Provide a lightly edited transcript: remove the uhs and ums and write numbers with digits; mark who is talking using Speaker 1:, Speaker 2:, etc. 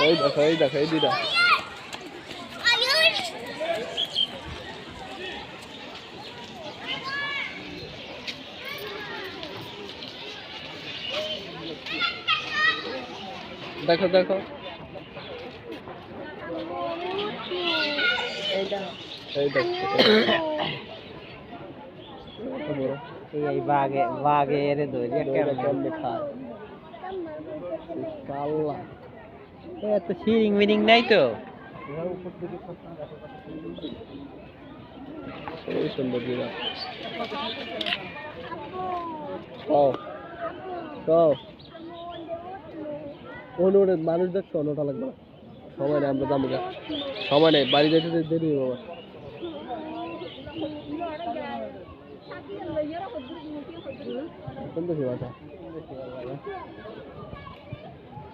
Speaker 1: ওই দেখো এই দুইটা। দেখো দেখো এই
Speaker 2: এই বাঘে এর ধরে
Speaker 1: কেমনে খায় পাল্লা।
Speaker 2: এত শিরিং মিরিং নাই তো।
Speaker 1: এই সুন্দর জিরা। খাও খাও। ওটা মানুষ দেখছো ওটা লাগবে না, সময় নেই, আমরা যাবো, সময় নেই, বাড়ি যেতে দেরি হবে। কোন দেশে বাসা?